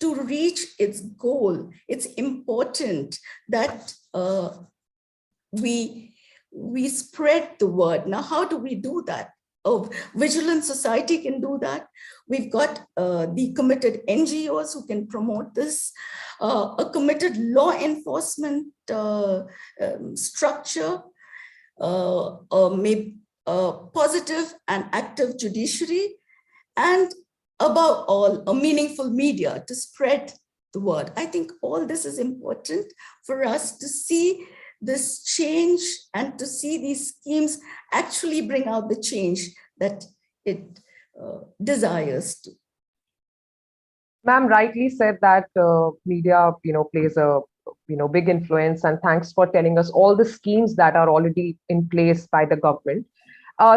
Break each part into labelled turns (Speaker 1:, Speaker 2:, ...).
Speaker 1: to reach its goal, it's important that we spread the word. Now, how do we do that? Oh, Vigilant Society can do that. We've got the committed NGOs who can promote this, a committed law enforcement structure, maybe a positive and active judiciary, and above all, a meaningful media to spread the word. I think all this is important for us to see this change and to see these schemes actually bring out the change that it desires to.
Speaker 2: Ma'am rightly said that media, plays a big influence, and thanks for telling us all the schemes that are already in place by the government.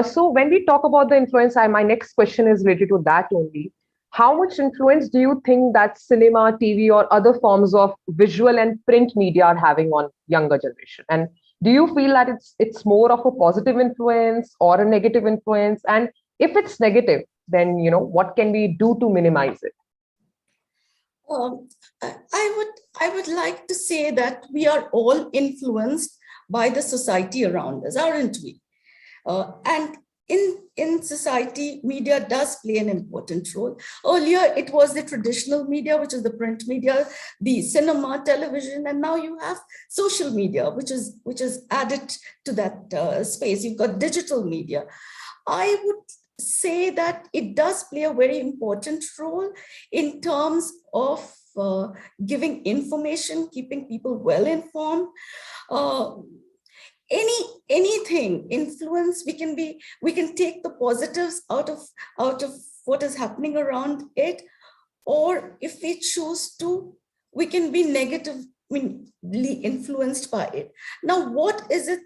Speaker 2: So when we talk about the influence, my next question is related to that only. How much influence do you think that cinema, TV, or other forms of visual and print media are having on younger generation? And do you feel that it's more of a positive influence or a negative influence? And if it's negative, then what can we do to minimize it?
Speaker 1: I would like to say that we are all influenced by the society around us, aren't we? And in society, media does play an important role. Earlier, it was the traditional media, which is the print media, the cinema, television, and now you have social media, which is added to that space. You've got digital media. I would say that it does play a very important role in terms of giving information, keeping people well informed. Anything influence, we can take the positives out of what is happening around it, or if we choose to, we can be negatively influenced by it. Now, what is it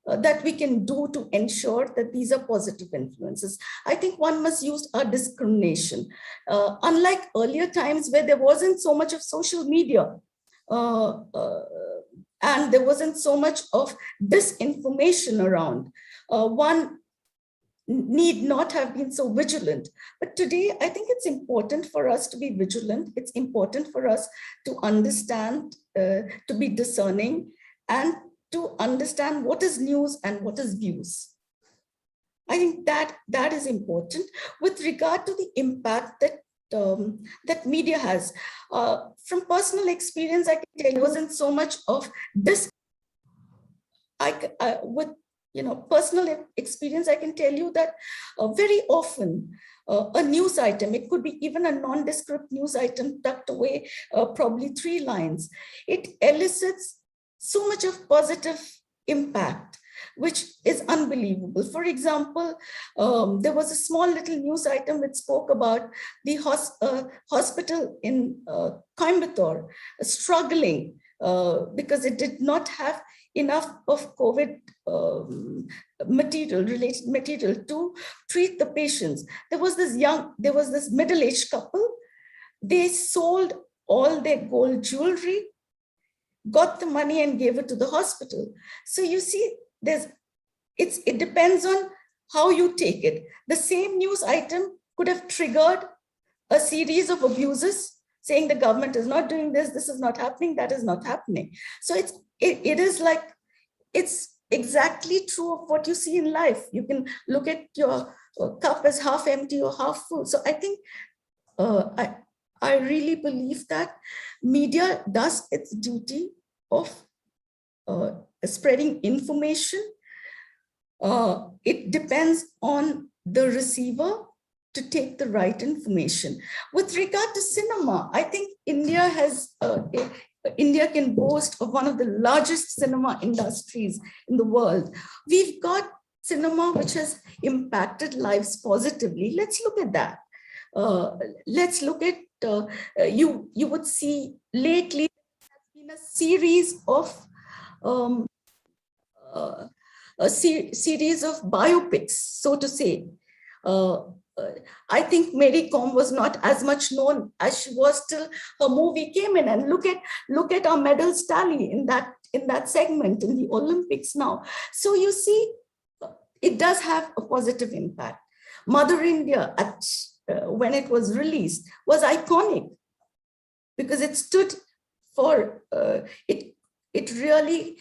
Speaker 1: that we can do to ensure that these are positive influences? I think one must use our discrimination. Unlike earlier times where there wasn't so much of social media, and there wasn't so much of disinformation around, one need not have been so vigilant. But today, I think it's important for us to be vigilant. It's important for us to understand, to be discerning, and to understand what is news and what is views. I think that is important. With regard to the impact that media has, from personal experience, I can tell you, it wasn't so much of this. With personal experience, I can tell you that very often a news item, it could be even a nondescript news item tucked away, probably 3 lines, it elicits so much of positive impact, which is unbelievable. For example, there was a small little news item which spoke about the hospital in Coimbatore struggling because it did not have enough of COVID related material to treat the patients. There was this middle-aged couple. They sold all their gold jewelry, got the money and gave it to the hospital. So you see, it depends on how you take it. The same news item could have triggered a series of abuses, saying the government is not doing this, this is not happening, that is not happening. So it is like, it's exactly true of what you see in life. You can look at your cup as half empty or half full. So I think I really believe that media does its duty of spreading information. It depends on the receiver to take the right information. With regard to cinema, I think India can boast of one of the largest cinema industries in the world. We've got cinema which has impacted lives positively. Let's look at that. Let's look at, you would see lately there has been a series of series of biopics, so to say. I think Mary Kom was not as much known as she was till her movie came in, and look at our medals tally in that segment in the Olympics now. So you see, it does have a positive impact. Mother India, when it was released, was iconic. because it stood for, it really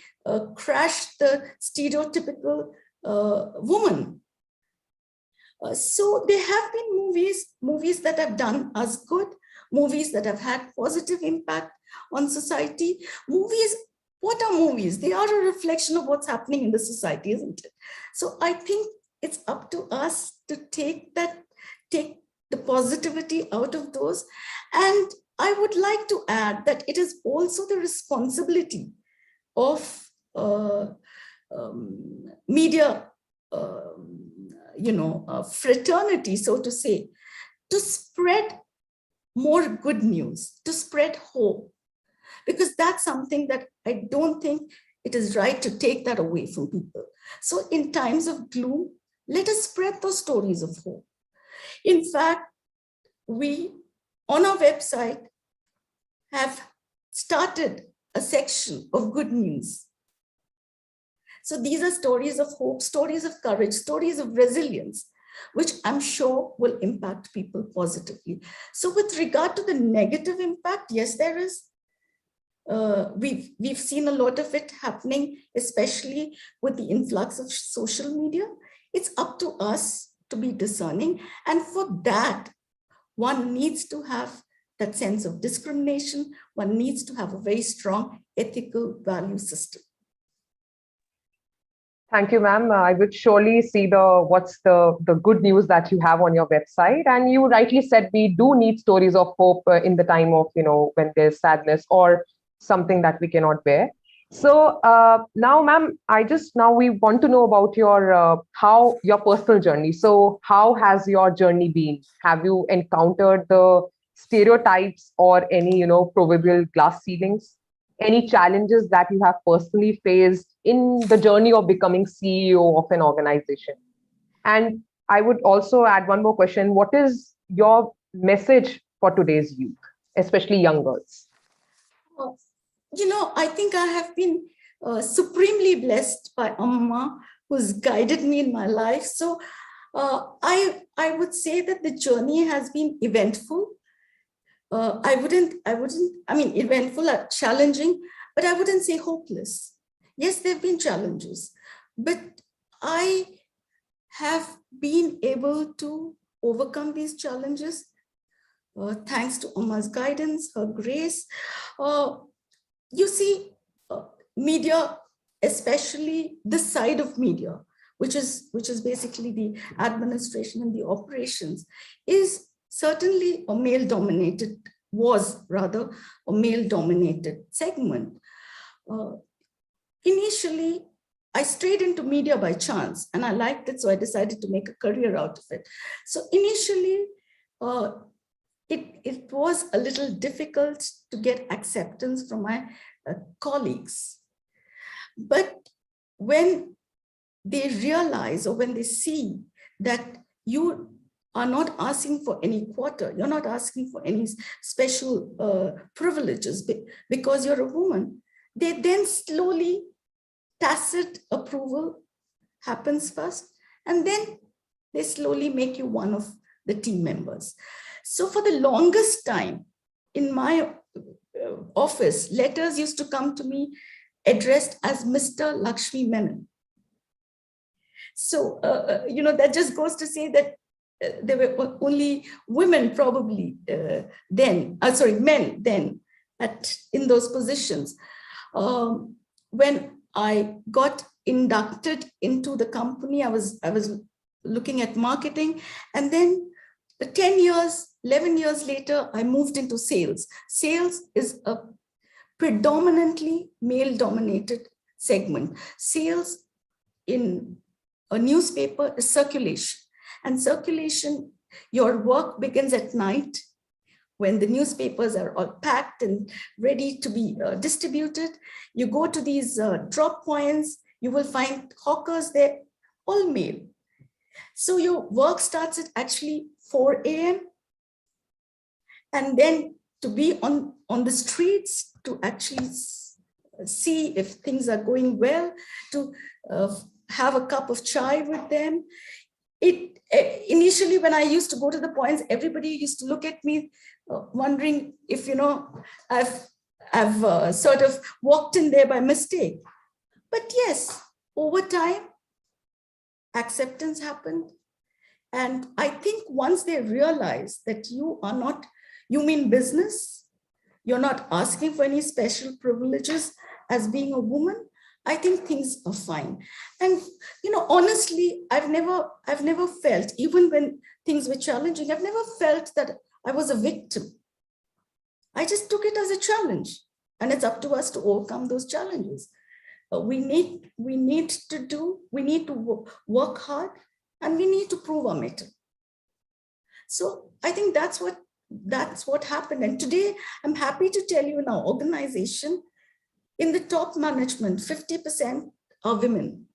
Speaker 1: crashed the stereotypical woman. So there have been movies that have done us good, movies that have had positive impact on society. Movies, what are movies? They are a reflection of what's happening in the society, isn't it? So I think it's up to us to take the positivity out of those. And I would like to add that it is also the responsibility of media, fraternity, so to say, to spread more good news, to spread hope, because that's something that I don't think it is right to take that away from people. So in times of gloom, let us spread those stories of hope. In fact, we, on our website, have started a section of good news. So these are stories of hope, stories of courage, stories of resilience, which I'm sure will impact people positively. So with regard to the negative impact, yes, there is. We've seen a lot of it happening, especially with the influx of social media. It's up to us to be discerning. And for that, one needs to have that sense of discrimination. One needs to have a very strong ethical value system.
Speaker 2: Thank you, ma'am. I would surely see what's the good news that you have on your website. And you rightly said we do need stories of hope in the time of, when there's sadness or something that we cannot bear. So now, ma'am, we want to know about your personal journey. So how has your journey been? Have you encountered the stereotypes or any, proverbial glass ceilings? Any challenges that you have personally faced in the journey of becoming CEO of an organization? And I would also add one more question. What is your message for today's youth, especially young girls?
Speaker 1: I think I have been supremely blessed by Amma, who's guided me in my life. So I would say that the journey has been eventful. Eventful, challenging, but I wouldn't say hopeless. Yes, there have been challenges, but I have been able to overcome these challenges thanks to Amma's guidance, her grace. You see, media, especially this side of media, which is basically the administration and the operations, is certainly was rather a male-dominated segment. Initially, I strayed into media by chance, and I liked it, so I decided to make a career out of it. So initially, it was a little difficult to get acceptance from my colleagues. But when they realize, or when they see that you are not asking for any quota, you're not asking for any special privileges because you're a woman, they then slowly, tacit approval happens first, and then they slowly make you one of the team members. So for the longest time in my office, letters used to come to me addressed as Mr. Lakshmi Menon. So, that just goes to say that there were only women probably men then in those positions. When I got inducted into the company, I was looking at marketing, and then 11 years later, I moved into sales. Sales is a predominantly male-dominated segment. Sales in a newspaper is circulation. And circulation, your work begins at night when the newspapers are all packed and ready to be distributed. You go to these drop points, you will find hawkers there, all male. So your work starts at actually 4 a.m. And then to be on the streets, to actually see if things are going well, to have a cup of chai with them. Initially, when I used to go to the points, everybody used to look at me wondering, if I've sort of walked in there by mistake. But yes, over time, acceptance happened. And I think once they realize that you mean business, you're not asking for any special privileges as being a woman, I think things are fine. And, honestly, I've never felt, even when things were challenging, I've never felt that I was a victim. I just took it as a challenge, and it's up to us to overcome those challenges. We need to work hard, and we need to prove our mettle. So I think that's what happened. And today I'm happy to tell you in our organization, in the top management, 50% are women.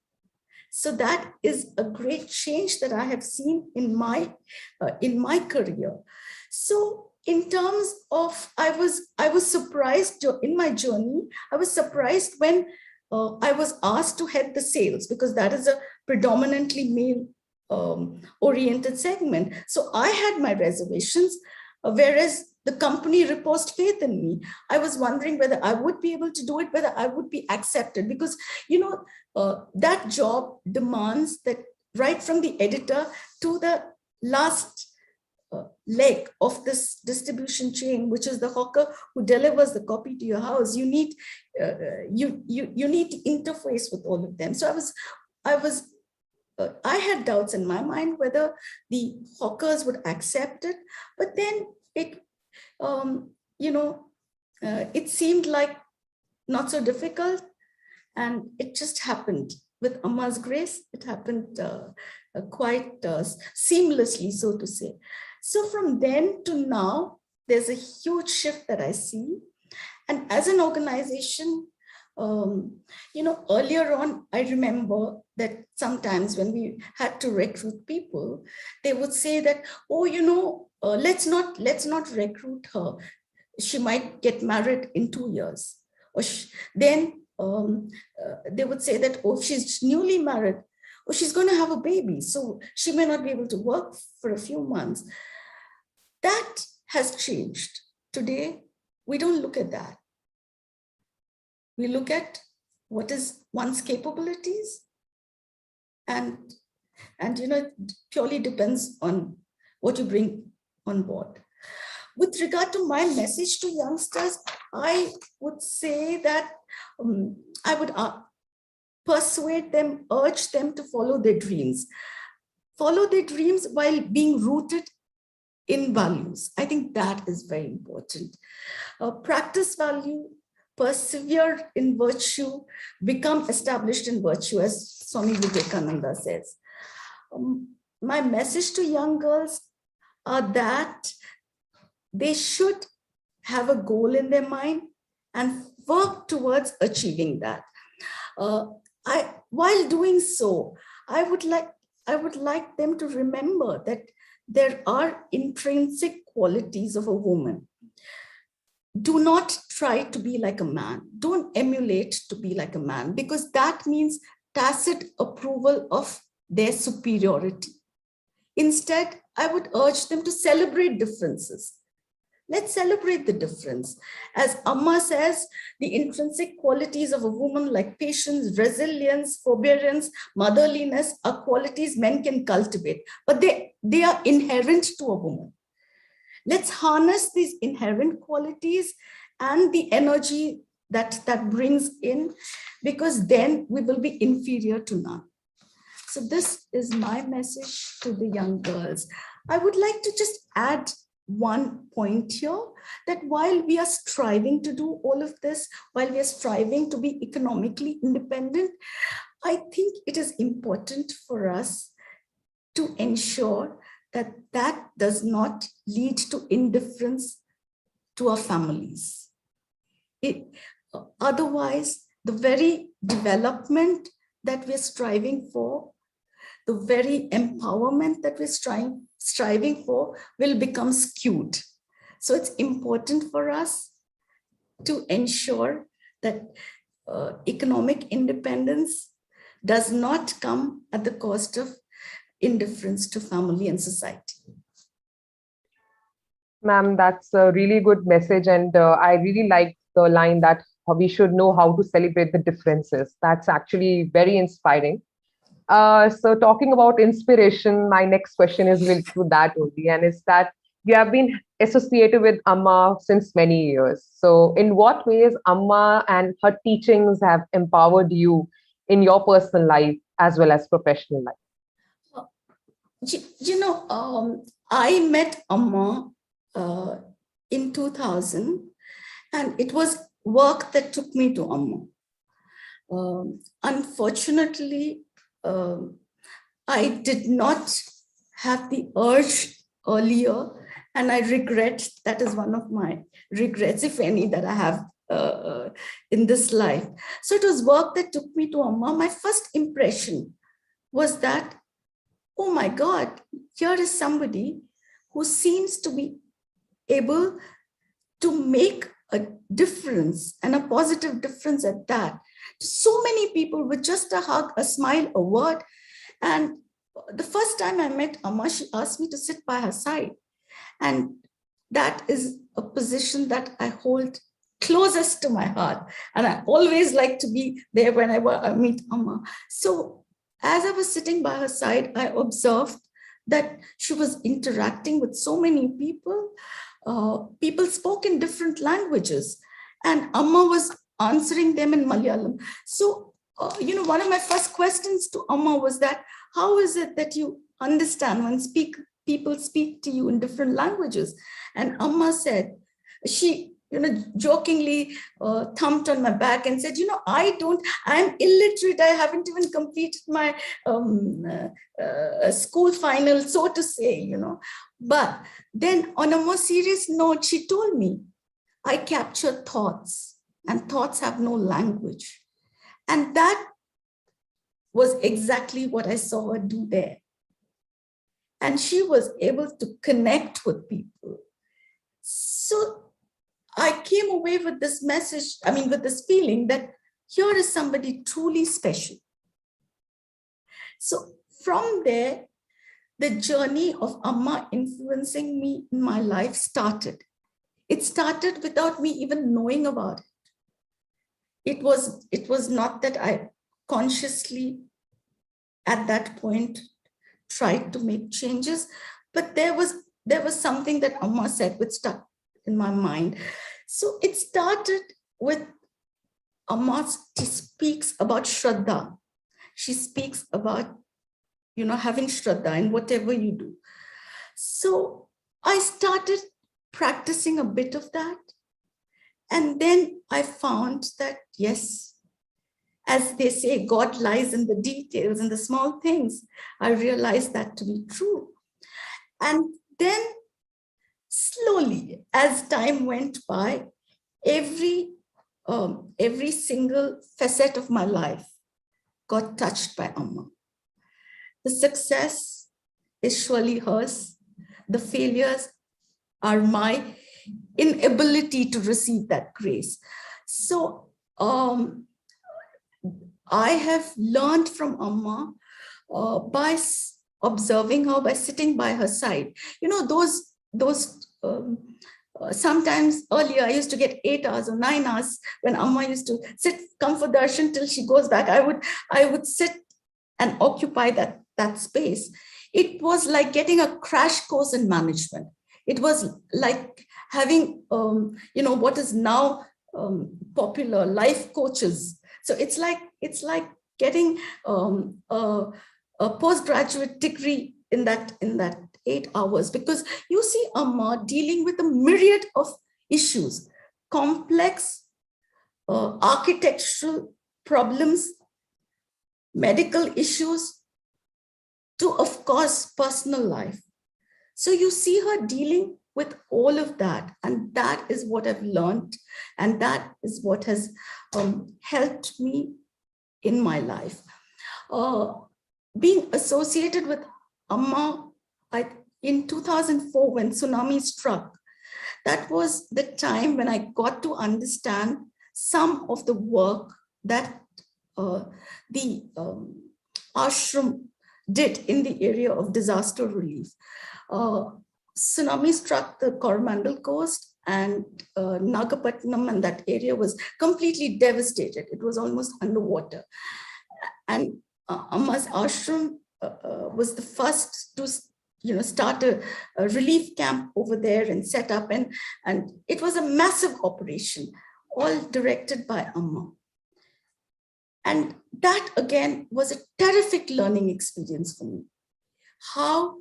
Speaker 1: So that is a great change that I have seen in my career. So in terms of, I was surprised in my journey. I was surprised when I was asked to head the sales, because that is a predominantly male oriented segment. So I had my reservations, whereas the company reposed faith in me. I was wondering whether I would be able to do it, whether I would be accepted, because that job demands that right from the editor to the last leg of this distribution chain, which is the hawker who delivers the copy to your house, you need to interface with all of them. So I had doubts in my mind whether the hawkers would accept it, but then it seemed like not so difficult, and it just happened. With Amma's grace, it happened quite seamlessly, so to say. So from then to now, there's a huge shift that I see. And as an organization, earlier on, I remember that sometimes when we had to recruit people, they would say that, let's not recruit her. She might get married in 2 years. Or then they would say that, if she's newly married, or she's going to have a baby, so she may not be able to work for a few months. That has changed. Today, we don't look at that. We look at what is one's capabilities, and it purely depends on what you bring on board. With regard to my message to youngsters, I would say that I would persuade them, urge them to follow their dreams. Follow their dreams while being rooted in values. I think that is very important. Practice value, persevere in virtue, become established in virtue, as Swami Vivekananda says. My message to young girls are that they should have a goal in their mind and work towards achieving that. While doing so, I would like them to remember that there are intrinsic qualities of a woman. Do not try to be like a man. Don't emulate to be like a man, because that means tacit approval of their superiority. Instead, I would urge them to celebrate differences. Let's celebrate the difference. As Amma says, the intrinsic qualities of a woman, like patience, resilience, forbearance, motherliness, are qualities men can cultivate, but they are inherent to a woman. Let's harness these inherent qualities and the energy that brings in, because then we will be inferior to none. So this is my message to the young girls. I would like to just add one point here, that while we are striving to do all of this, while we are striving to be economically independent, I think it is important for us to ensure that that does not lead to indifference to our families. Otherwise, the very development that we're striving for, the very empowerment that we're striving for will become skewed. So it's important for us to ensure that economic independence does not come at the cost of indifference to family and society.
Speaker 2: Ma'am, that's a really good message. And I really like the line that we should know how to celebrate the differences. That's actually very inspiring. So talking about inspiration, my next question is related to that only, and is that you have been associated with Amma since many years. So in what ways Amma and her teachings have empowered you in your personal life as well as professional life?
Speaker 1: I met Amma uh, in 2000, and it was work that took me to Amma. Unfortunately, I did not have the urge earlier, and I regret, that is one of my regrets, if any, that I have in this life. So it was work that took me to Amma. My first impression was that, oh my God, here is somebody who seems to be able to make a difference, and a positive difference at that. So many people with just a hug, a smile, a word. And the first time I met Amma, she asked me to sit by her side. And that is a position that I hold closest to my heart. And I always like to be there whenever I meet Amma. So as I was sitting by her side, I observed that she was interacting with so many people. People spoke in different languages, and Amma was answering them in Malayalam. So, one of my first questions to Amma was that, how is it that you understand when people speak to you in different languages? And Amma said, she, jokingly thumped on my back and said, I'm illiterate. I haven't even completed my school final, so to say, But then on a more serious note, she told me, I capture thoughts, and thoughts have no language. And that was exactly what I saw her do there. And she was able to connect with people. So I came away with this message, with this feeling that here is somebody truly special. So from there, the journey of Amma influencing me in my life started. It started without me even knowing about it. It was not that I consciously at that point tried to make changes, but there was something that Amma said which stuck in my mind. So it started with Amma. She speaks about Shraddha. She speaks about, having Shraddha in whatever you do. So I started practicing a bit of that. And then I found that, yes, as they say, God lies in the details, in the small things. I realized that to be true. And then slowly, as time went by, every single facet of my life got touched by Amma. The success is surely hers. The failures are my inability to receive that grace. So I have learned from Amma by observing her, by sitting by her side. Sometimes earlier I used to get 8 hours or 9 hours when Amma used to sit, come for darshan till she goes back. I would sit and occupy that space. It was like getting a crash course in management. It was like having, what is now popular, life coaches. So it's like getting a postgraduate degree in that 8 hours, because you see Amma dealing with a myriad of issues, complex architectural problems, medical issues, to, of course, personal life. So you see her dealing with all of that. And that is what I've learned. And that is what has helped me in my life. Being associated with Amma, in 2004, when tsunami struck, that was the time when I got to understand some of the work that the ashram did in the area of disaster relief. tsunami struck the Coromandel coast, and Nagapattinam and that area was completely devastated. It was almost underwater. And Amma's ashram was the first to start a relief camp over there and set up. And it was a massive operation, all directed by Amma. And that again was a terrific learning experience for me. How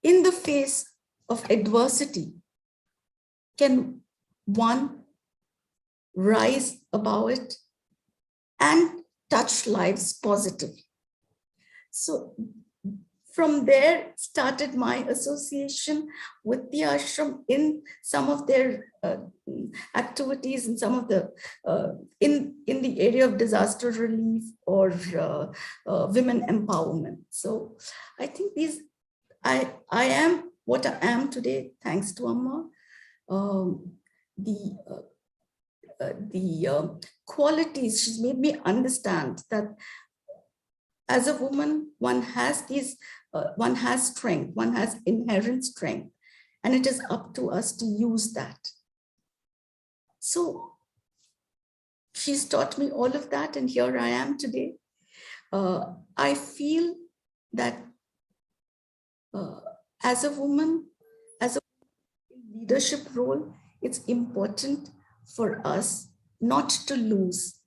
Speaker 1: in the face of adversity can one rise above it and touch lives positively. So from there started my association with the ashram in some of their activities, in some of the in the area of disaster relief or women empowerment. So I think I am what I am today thanks to Amma. The qualities she's made me understand that as a woman, one has strength, one has inherent strength, and it is up to us to use that. So she's taught me all of that, and here I am today. I feel that as a woman, as a leadership role, it's important for us not to lose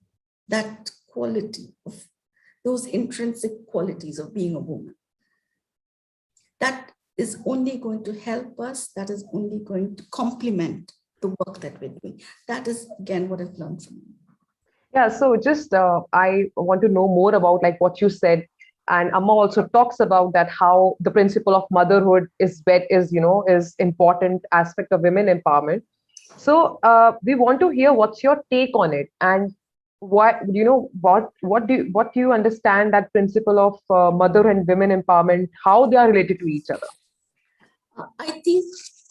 Speaker 1: that quality of those intrinsic qualities of being a woman. That is only going to help us. That is only going to complement the work that we're doing. That is, again, what I've learned from you.
Speaker 2: Yeah, so just I want to know more about like what you said. And Amma also talks about that how the principle of motherhood is important aspect of women empowerment. So we want to hear what's your take on it, and what do you understand that principle of mother and women empowerment, how they are related to each other?
Speaker 1: I think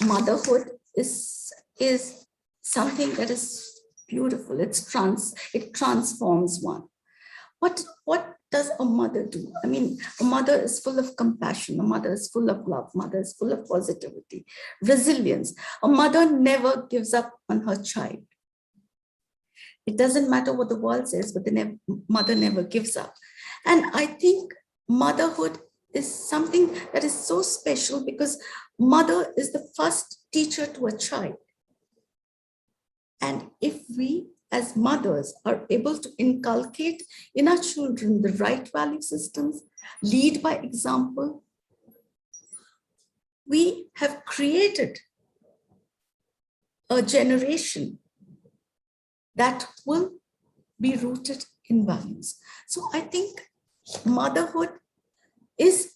Speaker 1: motherhood is something that is beautiful. It transforms one. What does a mother do? I mean, a mother is full of compassion. A mother is full of love. A mother is full of positivity, resilience. A mother never gives up on her child. It doesn't matter what the world says, but the mother never gives up. And I think motherhood is something that is so special because mother is the first teacher to a child. And if we as mothers are able to inculcate in our children the right value systems, lead by example, we have created a generation that will be rooted in values. So I think motherhood is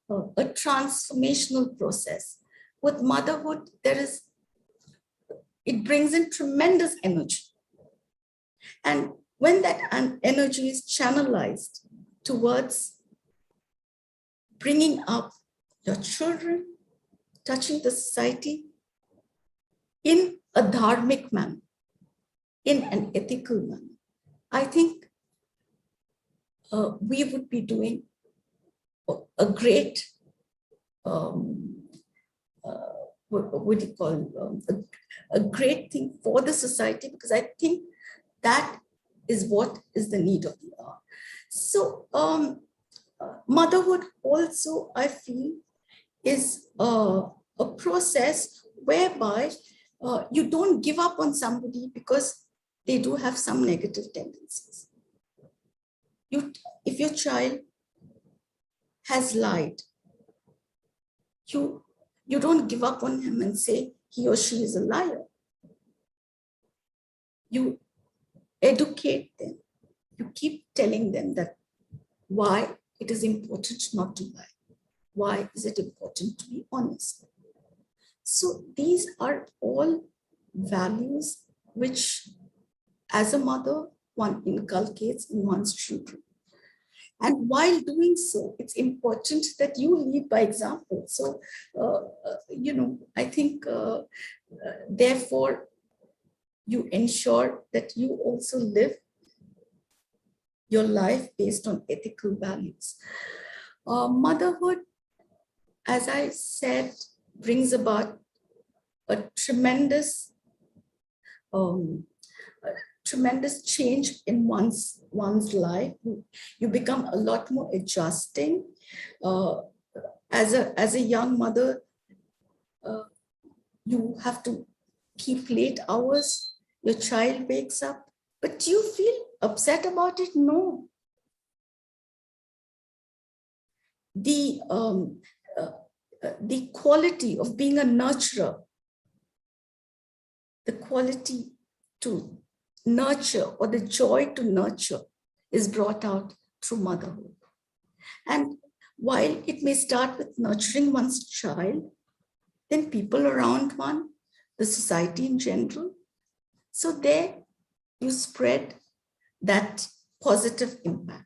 Speaker 1: a transformational process. With motherhood, it brings in tremendous energy. And when that energy is channelized towards bringing up your children, touching the society in a dharmic manner, in an ethical manner, I think we would be doing a great, what do you call, a great thing for the society, because I think that is what is the need of the hour. So motherhood also, I feel, is a process whereby you don't give up on somebody because they do have some negative tendencies. If your child has lied, you don't give up on him and say he or she is a liar. You educate them. You keep telling them that why it is important not to lie. Why is it important to be honest? So these are all values which, as a mother, one inculcates in one's children. And while doing so, it's important that you lead by example. So, I think, therefore, you ensure that you also live your life based on ethical values. Motherhood, as I said, brings about a tremendous change in one's life. You become a lot more adjusting. As a young mother, you have to keep late hours. Your child wakes up, but do you feel upset about it? No. The quality of being a nurturer, the quality to nurture or the joy to nurture is brought out through motherhood. And while it may start with nurturing one's child, then people around one, the society in general. So there you spread that positive impact.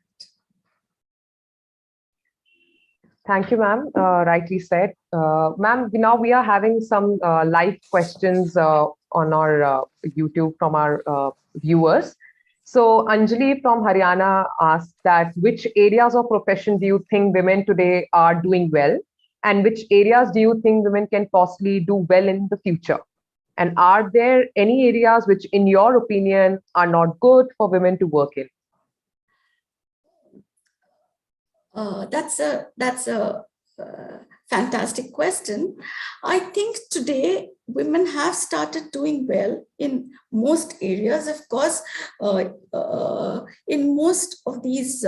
Speaker 2: Thank you, ma'am. Rightly said. Ma'am, now we are having some live questions on our YouTube from our viewers. So Anjali from Haryana asked that which areas of profession do you think women today are doing well? And which areas do you think women can possibly do well in the future? And are there any areas which, in your opinion, are not good for women to work in?
Speaker 1: That's a fantastic question. I think today women have started doing well in most areas. Of course, in most of these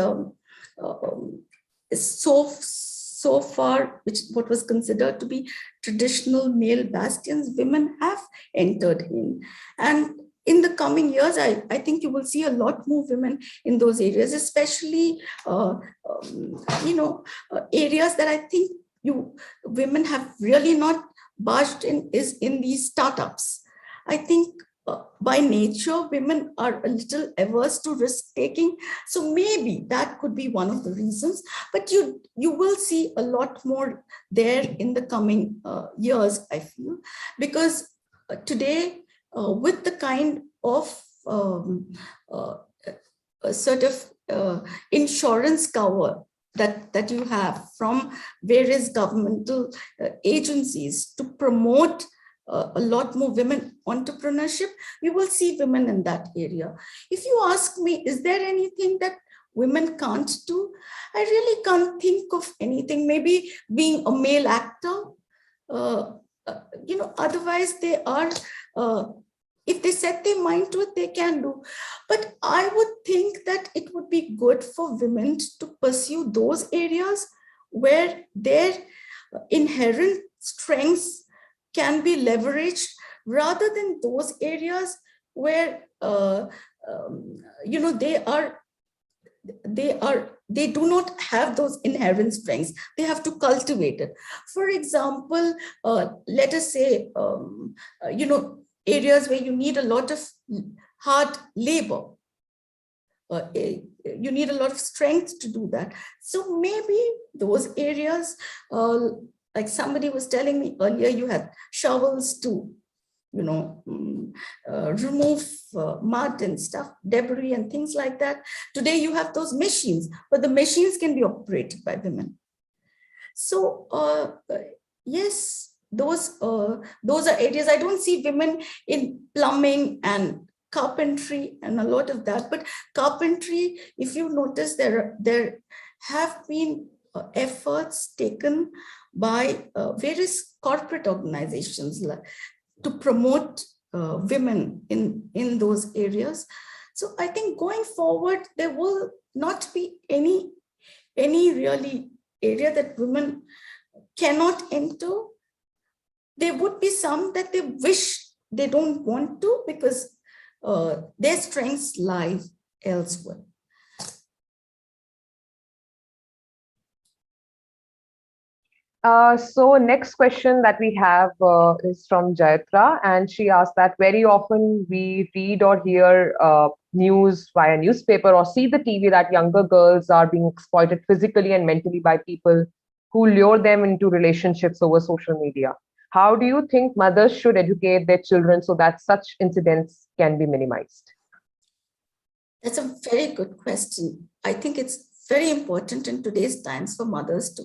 Speaker 1: so far, which what was considered to be traditional male bastions, women have entered in. And in the coming years, I think you will see a lot more women in those areas, especially, areas that I think women have really not barged in is in these startups. I think by nature, women are a little averse to risk taking. So maybe that could be one of the reasons, but you will see a lot more there in the coming years, I feel, because today, with the kind of sort of insurance cover that you have from various governmental agencies to promote a lot more women entrepreneurship, we will see women in that area. If you ask me, is there anything that women can't do? I really can't think of anything. Maybe being a male actor, otherwise they are, if they set their mind to it, they can do. But I would think that it would be good for women to pursue those areas where their inherent strengths can be leveraged, rather than those areas where they do not have those inherent strengths. They have to cultivate it. For example, let us say, areas where you need a lot of hard labor. You need a lot of strength to do that. So maybe those areas, like somebody was telling me earlier, you had shovels to, remove mud and stuff, debris and things like that. Today you have those machines, but the machines can be operated by women. So yes, those are areas. I don't see women in plumbing and carpentry and a lot of that, but carpentry, if you notice, there have been efforts taken by various corporate organizations to promote women in those areas. So I think going forward, there will not be any really area that women cannot enter. There would be some that they wish they don't want to, because their strengths lie elsewhere.
Speaker 2: So next question that we have is from Jayatra, and she asked that very often we read or hear news via newspaper or see the TV that younger girls are being exploited physically and mentally by people who lure them into relationships over social media. How do you think mothers should educate their children so that such incidents can be minimized?
Speaker 1: That's a very good question. I think it's very important in today's times for mothers to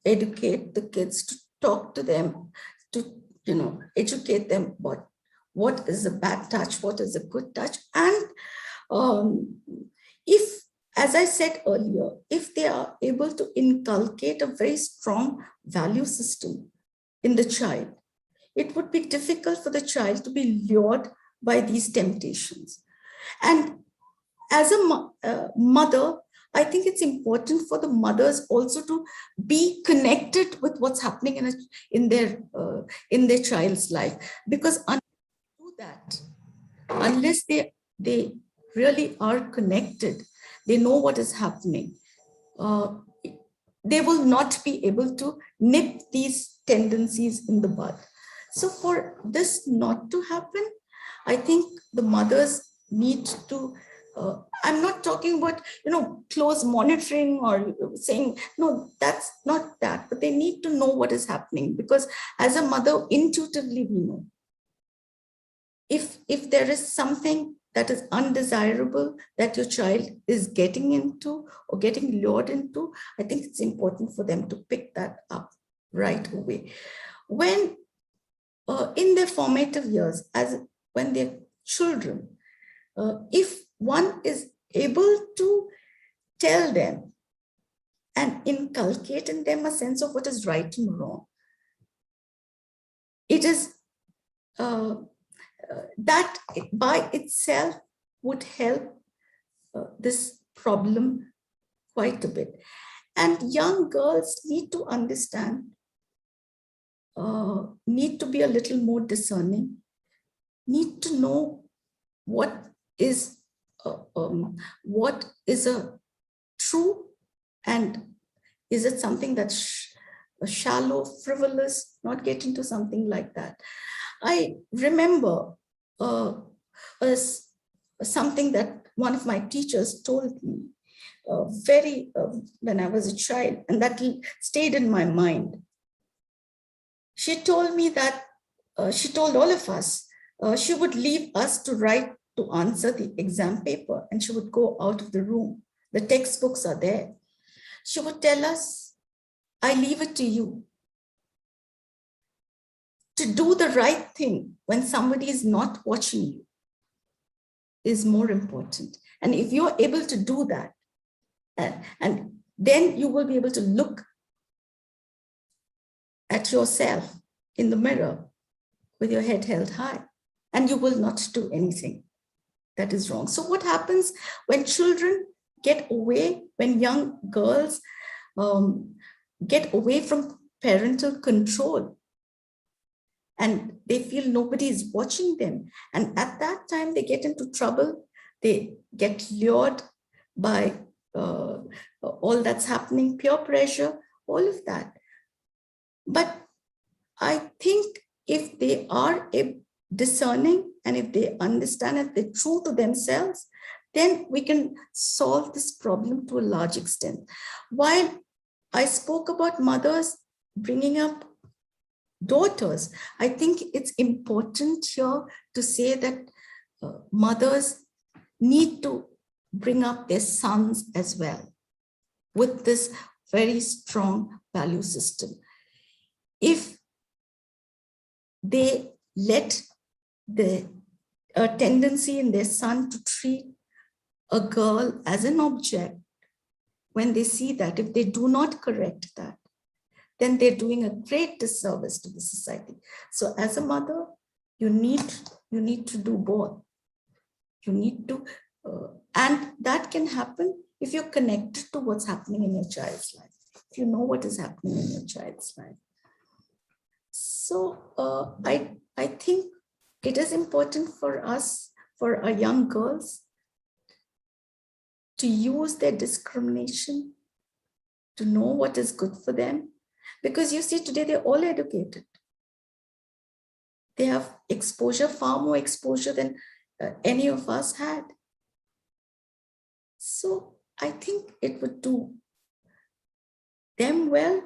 Speaker 1: educate the kids talk to them, to, educate them about what is a bad touch, what is a good touch. And if, as I said earlier, if they are able to inculcate a very strong value system in the child, it would be difficult for the child to be lured by these temptations. And as a mother, I think it's important for the mothers also to be connected with what's happening in their child's life, because unless they really are connected, they know what is happening, they will not be able to nip these tendencies in the bud. So for this not to happen, I think the mothers need to, I'm not talking about, close monitoring or saying, no, that's not that, but they need to know what is happening, because as a mother, intuitively we know. If there is something that is undesirable that your child is getting into or getting lured into, I think it's important for them to pick that up right away. When in their formative years, when they're children, if one is able to tell them and inculcate in them a sense of what is right and wrong, it is that by itself would help this problem quite a bit. And young girls need to understand, need to be a little more discerning, need to know what is a true, and is it something that's shallow, frivolous, not get into something like that. I remember something that one of my teachers told me when I was a child, and that stayed in my mind. She told me that, she told all of us, she would leave us to answer the exam paper, and she would go out of the room. The textbooks are there. She would tell us, I leave it to you to do the right thing when somebody is not watching you is more important. And if you're able to do that, and then you will be able to look at yourself in the mirror with your head held high, and you will not do anything that is wrong. So what happens when children get away, when young girls get away from parental control, and they feel nobody is watching them, and at that time they get into trouble, they get lured by all that's happening, peer pressure, all of that. But I think if they are discerning, and if they understand it, they're true to themselves, then we can solve this problem to a large extent. While I spoke about mothers bringing up daughters, I think it's important here to say that mothers need to bring up their sons as well with this very strong value system. If they let the tendency in their son to treat a girl as an object, when they see that, if they do not correct that, then they're doing a great disservice to the society. So as a mother, you need to do both. You need to, and that can happen if you're connected to what's happening in your child's life, if you know what is happening in your child's life. So I think it is important for us, for our young girls, to use their discrimination, to know what is good for them. Because you see, today they're all educated. They have exposure, far more exposure than any of us had. So I think it would do them well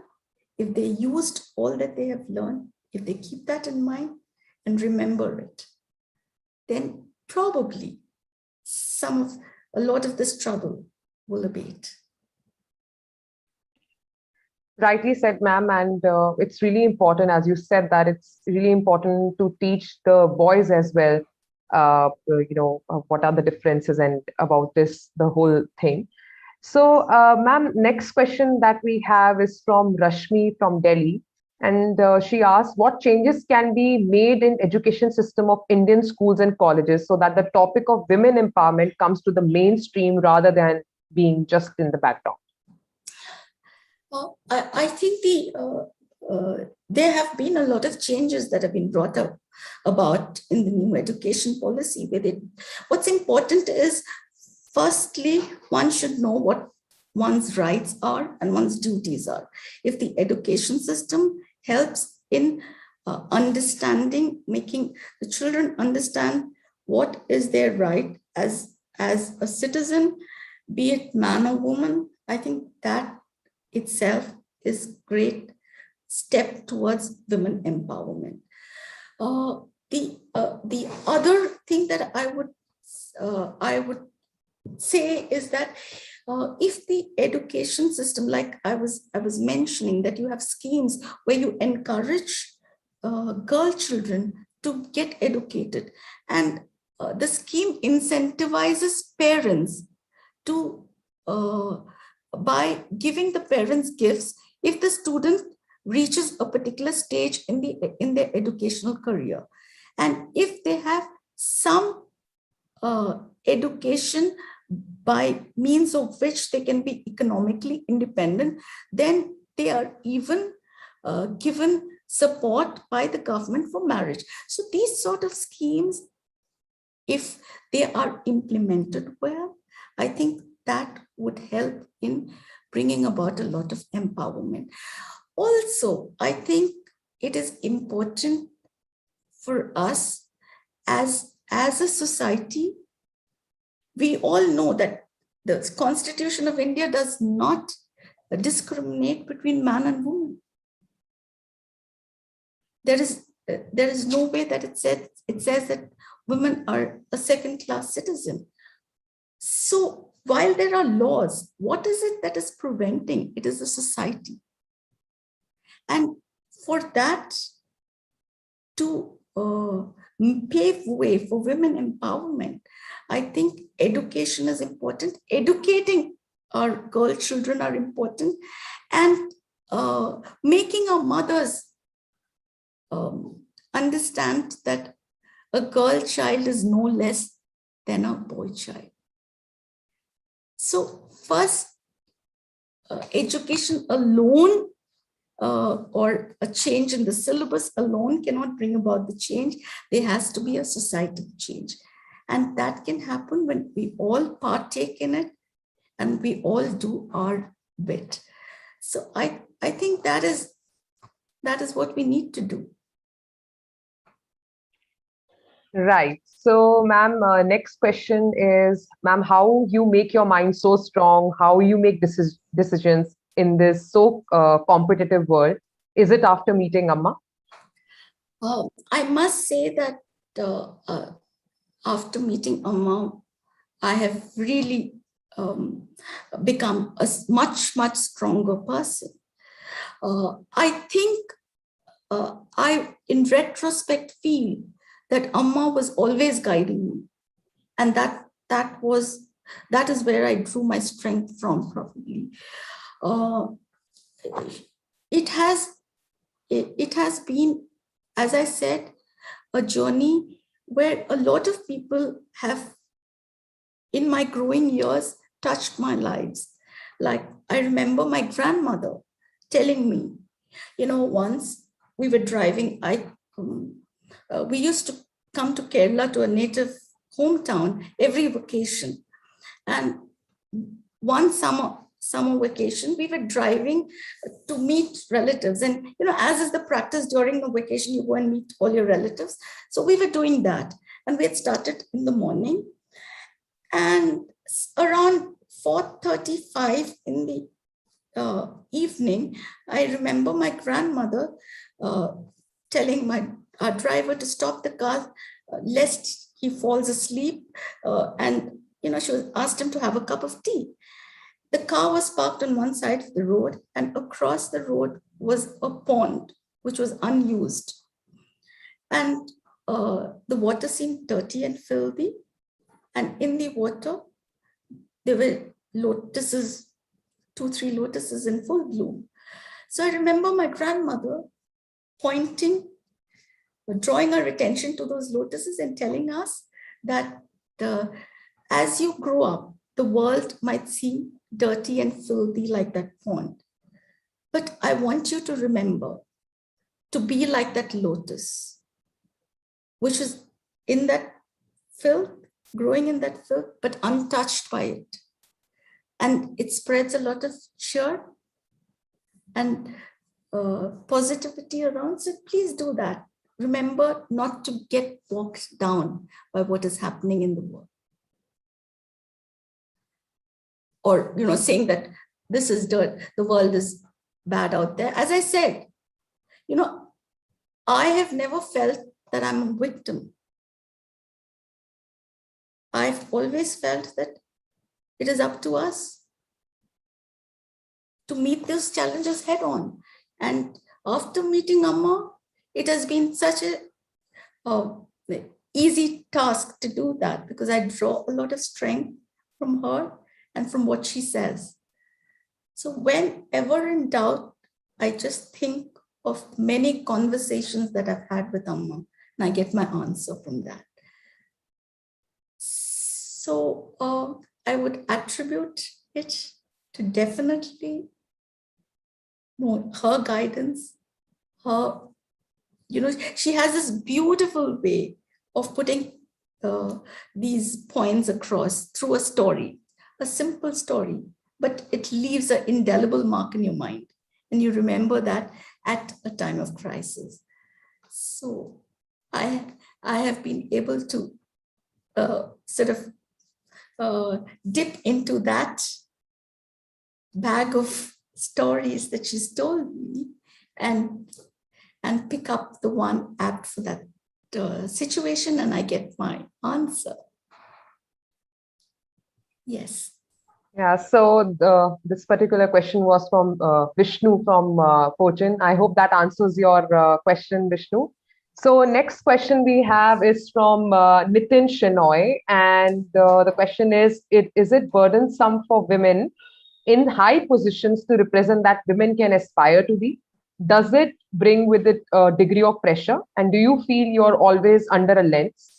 Speaker 1: if they used all that they have learned, if they keep that in mind and remember it, then probably a lot of this trouble will abate.
Speaker 2: Rightly said, ma'am. And it's really important, as you said, that it's really important to teach the boys as well, what are the differences and about this, the whole thing. So, ma'am, next question that we have is from Rashmi from Delhi. And she asks, what changes can be made in education system of Indian schools and colleges so that the topic of women empowerment comes to the mainstream rather than being just in the background?
Speaker 1: I think there have been a lot of changes that have been brought up about in the new education policy. What's important is, firstly, one should know what one's rights are and one's duties are. If the education system helps in understanding, making the children understand what is their right as a citizen, be it man or woman, I think that itself is great step towards women empowerment. The other thing that I would say is that if the education system, like I was mentioning, that you have schemes where you encourage girl children to get educated, and the scheme incentivizes parents to by giving the parents gifts if the student reaches a particular stage in their educational career, and if they have some education by means of which they can be economically independent, then they are even given support by the government for marriage. So these sort of schemes, if they are implemented well, I think that would help in bringing about a lot of empowerment. Also, I think it is important for us as a society. We all know that the Constitution of India does not discriminate between man and woman. There is no way that it says that women are a second-class citizen. So while there are laws, what is it that is preventing? It is the society. And for that to pave way for women empowerment, I think education is important. Educating our girl children are important, and making our mothers understand that a girl child is no less than a boy child. So first, education alone or a change in the syllabus alone cannot bring about the change. There has to be a societal change. And that can happen when we all partake in it and we all do our bit. So I think that is what we need to do.
Speaker 2: Right. So, ma'am, next question is, ma'am, how you make your mind so strong, how you make decisions in this so competitive world? Is it after meeting Amma?
Speaker 1: I must say that after meeting Amma, I have really become a much, much stronger person. I think I, in retrospect, feel that Amma was always guiding me. And that is where I drew my strength from, probably. It has been, as I said, a journey where a lot of people have, in my growing years, touched my lives. Like, I remember my grandmother telling me, once we were driving, we used to come to Kerala, to a native hometown, every vacation. And one summer vacation, we were driving to meet relatives. And, as is the practice during the vacation, you go and meet all your relatives. So we were doing that. And we had started in the morning. And around 4:35 in the evening, I remember my grandmother telling our driver to stop the car lest he falls asleep. And she asked him to have a cup of tea. The car was parked on one side of the road, and across the road was a pond, which was unused. And the water seemed dirty and filthy. And in the water, there were lotuses, 2-3 lotuses in full bloom. So I remember my grandmother pointing, drawing our attention to those lotuses and telling us that as you grow up, the world might seem dirty and filthy like that pond. But I want you to remember to be like that lotus, which is in that filth, growing in that filth, but untouched by it. And it spreads a lot of cheer and positivity around. So please do that. Remember not to get bogged down by what is happening in the world. Or, saying that this is dirt, the world is bad out there. As I said, I have never felt that I'm a victim. I've always felt that it is up to us to meet those challenges head on. And after meeting Amma, it has been such a easy task to do that, because I draw a lot of strength from her and from what she says. So whenever in doubt, I just think of many conversations that I've had with Amma, and I get my answer from that. So I would attribute it to definitely her guidance, her, she has this beautiful way of putting these points across through a story, a simple story, but it leaves an indelible mark in your mind. And you remember that at a time of crisis. So I have been able to sort of dip into that bag of stories that she's told me and pick up the one apt for that situation, and I get my answer. Yes.
Speaker 2: Yeah, so this particular question was from Vishnu from Cochin. I hope that answers your question, Vishnu. So next question we have is from Nitin Shenoy, and the question is it burdensome for women in high positions to represent that women can aspire to be? Does it bring with it a degree of pressure? And do you feel you're always under a lens?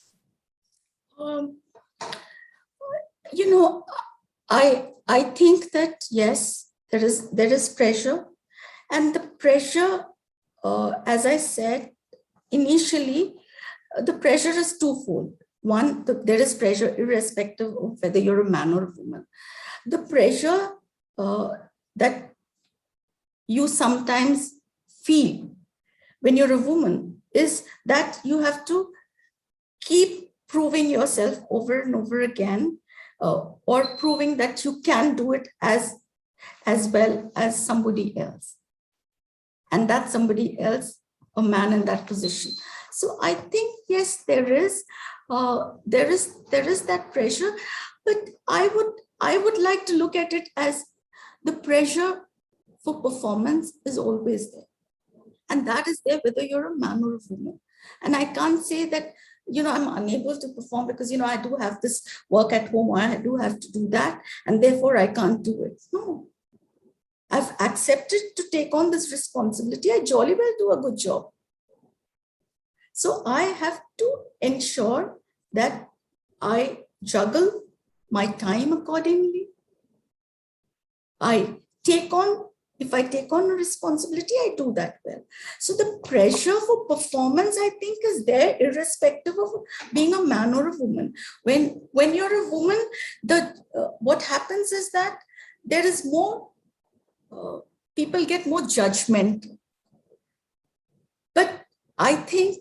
Speaker 1: I think that yes, there is pressure, and the pressure, as I said initially, the pressure is twofold. One, there is pressure irrespective of whether you're a man or a woman. The pressure that you sometimes feel when you're a woman is that you have to keep proving yourself over and over again, or proving that you can do it as well as somebody else. And that somebody else, a man in that position. So I think, yes, there is that pressure, but I would like to look at it as the pressure for performance is always there. And that is there whether you're a man or a woman. And I can't say that, I'm unable to perform because, I do have this work at home, or I do have to do that, and therefore I can't do it. No, I've accepted to take on this responsibility. I jolly well do a good job. So I have to ensure that I juggle my time accordingly. If I take on a responsibility, I do that well. So the pressure for performance, I think, is there irrespective of being a man or a woman. When you're a woman, what happens is that there is more, people get more judgment. But I think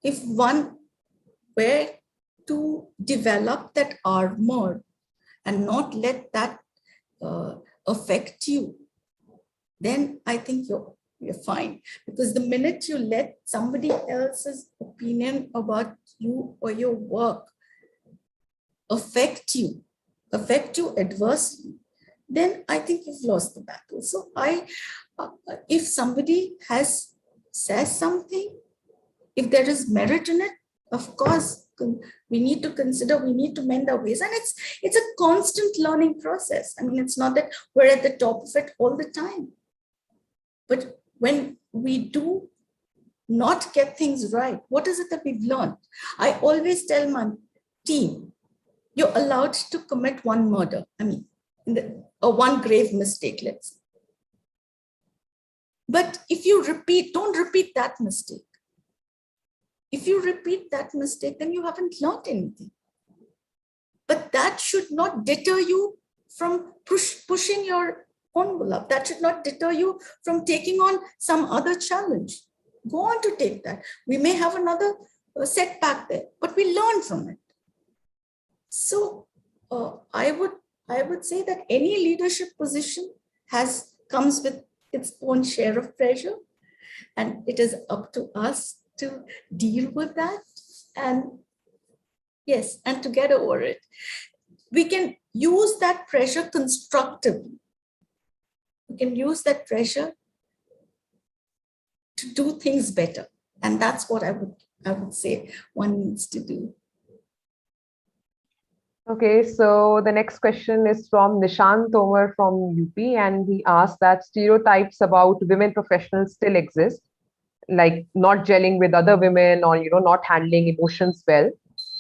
Speaker 1: if one were to develop that armor and not let that affect you, then I think you're fine. Because the minute you let somebody else's opinion about you or your work affect you adversely, then I think you've lost the battle. So if somebody says something, if there is merit in it, of course, we need to consider, we need to mend our ways. And it's a constant learning process. I mean, it's not that we're at the top of it all the time. But when we do not get things right, what is it that we've learned? I always tell my team, you're allowed to commit one murder. I mean, one grave mistake, let's say. But if you don't repeat that mistake. If you repeat that mistake, then you haven't learned anything. But that should not deter you from pushing your envelope. That should not deter you from taking on some other challenge. Go on to take that. We may have another setback there, but we learn from it. So I would say that any leadership position comes with its own share of pressure, and it is up to us to deal with that, and yes, and to get over it. We can use that pressure constructively. We can use that pressure to do things better, and that's what I would say one needs to do.
Speaker 2: Okay, so the next question is from Nishant Tomar from UP, and he asked that stereotypes about women professionals still exist, like not gelling with other women, or not handling emotions well.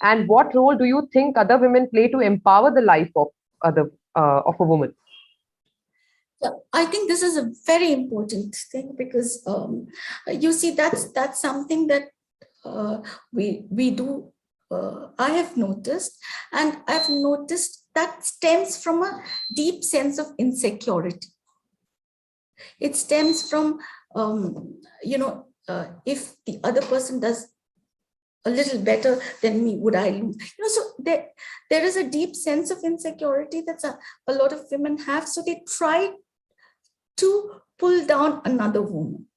Speaker 2: And what role do you think other women play to empower the life of a woman?
Speaker 1: Yeah, I think this is a very important thing, because you see, that's something that we do. I have noticed, and I've noticed that stems from a deep sense of insecurity. It stems from if the other person does a little better than me, would I lose? So there is a deep sense of insecurity that a lot of women have. So they try to pull down another woman.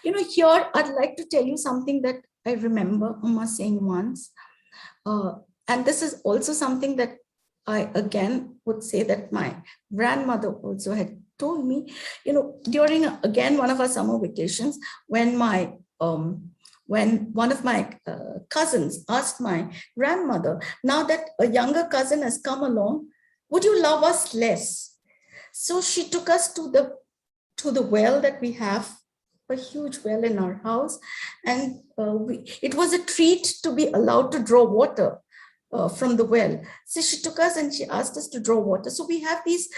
Speaker 1: Here I'd like to tell you something that I remember Amma saying once. And this is also something that I again would say that my grandmother also had told me, during again one of our summer vacations, when one of my cousins asked my grandmother, now that a younger cousin has come along, would you love us less? So she took us to the well that we have, a huge well in our house, and it was a treat to be allowed to draw water from the well. So she took us and she asked us to draw water. So you have these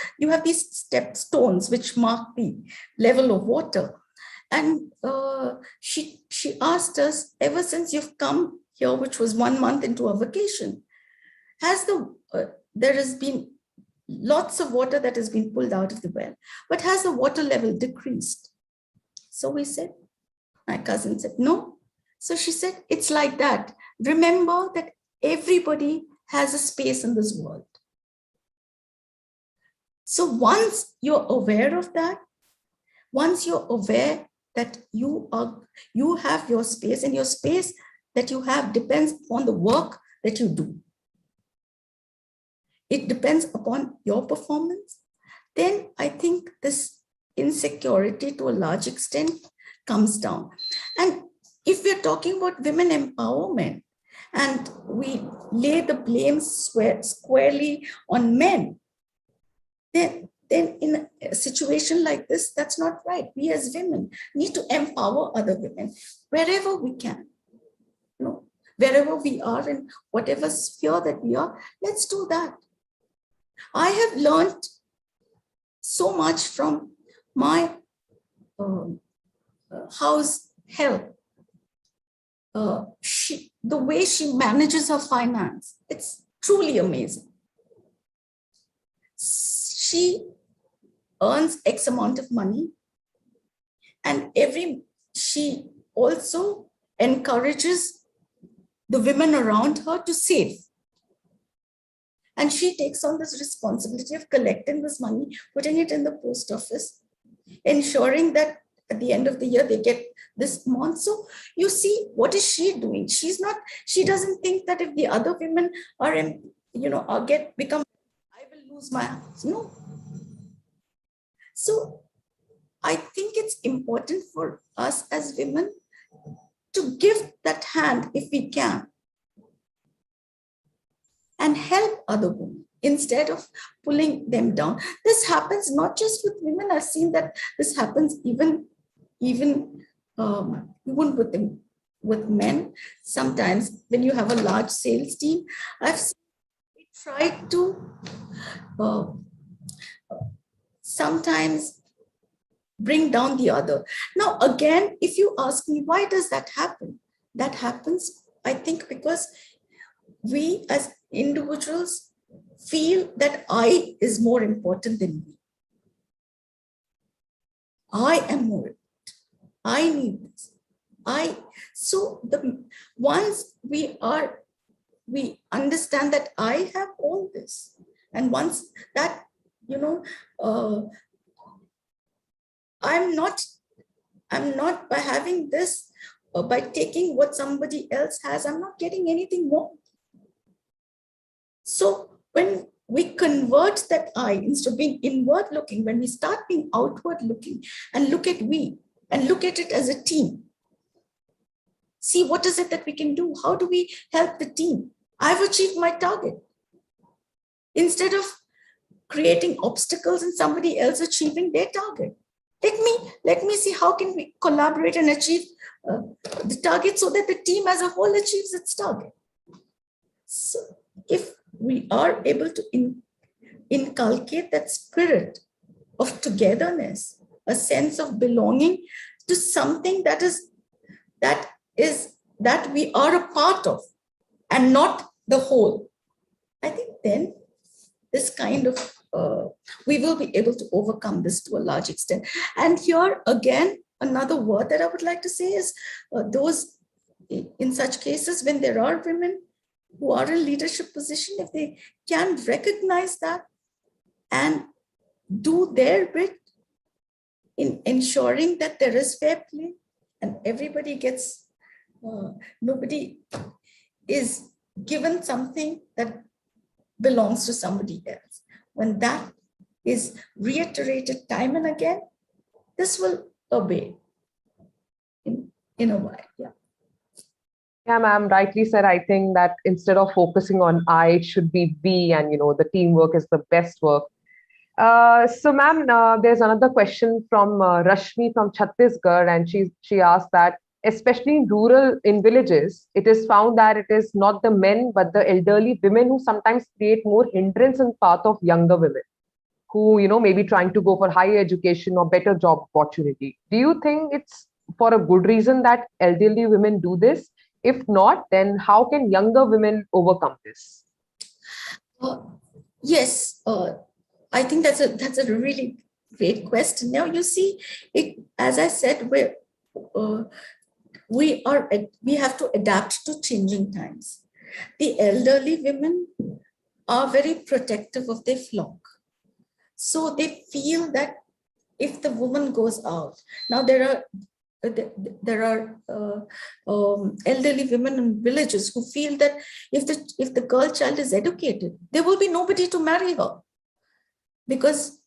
Speaker 1: step stones which mark the level of water. And she asked us, ever since you've come here, which was 1 month into our vacation, there has been lots of water that has been pulled out of the well, but has the water level decreased? So we said, my cousin said, no. So she said, it's like that. Remember that everybody has a space in this world. So once you're aware of that, once you're aware that you have your space, and your space that you have depends on the work that you do. It depends upon your performance. Then I think this insecurity to a large extent comes down. And if we're talking about women empowerment and we lay the blame squarely on men, then in a situation like this, that's not right. We as women need to empower other women wherever we can. Wherever we are, in whatever sphere that we are, let's do that. I have learned so much from my house help. The way she manages her finance, it's truly amazing. She earns X amount of money, and she also encourages the women around her to save. And she takes on this responsibility of collecting this money, putting it in the post office, ensuring that at the end of the year they get this amount. So you see, what is she doing? She doesn't think that if the other women become, I will lose my house. No. So I think it's important for us as women to give that hand if we can and help other women instead of pulling them down. This happens not just with women. I've seen that this happens even with men. Sometimes when you have a large sales team, I've tried to uh, sometimes bring down the other. Now, again, if you ask me, why does that happen? That happens, I think, because we as individuals feel that I is more important than me. I am more important. I need this. So once we understand that I have all this, and once that, I'm not by having this, by taking what somebody else has, I'm not getting anything more. So when we convert that I, instead of being inward looking, when we start being outward looking and look at we and look at it as a team, see what is it that we can do? How do we help the team? I've achieved my target. Instead of creating obstacles and somebody else achieving their target, let me see how can we collaborate and achieve the target so that the team as a whole achieves its target. So if we are able to inculcate that spirit of togetherness, a sense of belonging to something that we are a part of and not the whole, I think then this kind of we will be able to overcome this to a large extent. And here again, another word that I would like to say is those in such cases when there are women who are in leadership position, if they can recognize that and do their bit in ensuring that there is fair play and everybody gets, nobody is given something that belongs to somebody else. When that is reiterated time and again, this will obey in a while. Yeah.
Speaker 2: Yeah, ma'am, rightly said. I think that instead of focusing on I, it should be we, and the teamwork is the best work. So, ma'am, there's another question from Rashmi from Chhattisgarh, and she asked that, especially in villages, it is found that it is not the men but the elderly women who sometimes create more hindrance in path of younger women who may be trying to go for higher education or better job opportunity. Do you think it's for a good reason that elderly women do this? If not, then how can younger women overcome this?
Speaker 1: Yes, I think that's a really great question. Now you see, it, as I said, we have to adapt to changing times. The elderly women are very protective of their flock, so they feel that if the woman goes out, now there are elderly women in villages who feel that if the girl child is educated, there will be nobody to marry her, because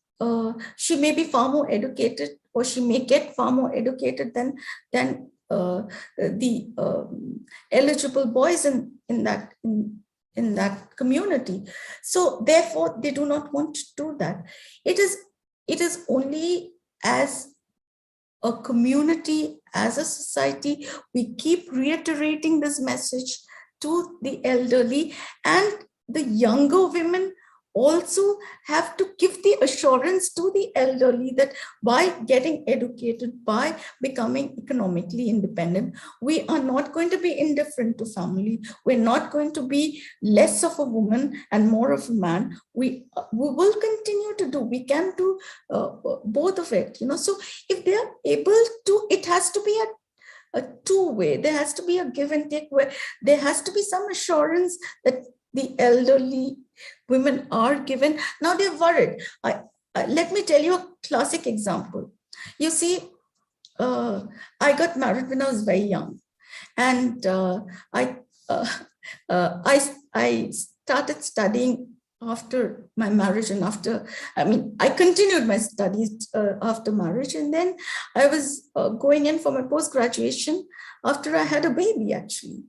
Speaker 1: she may be far more educated, or she may get far more educated than the eligible boys in that community. So therefore they do not want to do that. It is only as a community, as a society, we keep reiterating this message to the elderly, and the younger women also have to give the assurance to the elderly that by getting educated, by becoming economically independent, we are not going to be indifferent to family. We're not going to be less of a woman and more of a man. We will continue to do, we can do both of it, so if they are able to, it has to be a two-way. There has to be a give and take, where there has to be some assurance that the elderly women are given. Now they're worried. Let me tell you a classic example. You see, I got married when I was very young, and I started studying after my marriage and after, I continued my studies after marriage. And then I was going in for my post-graduation after I had a baby, actually.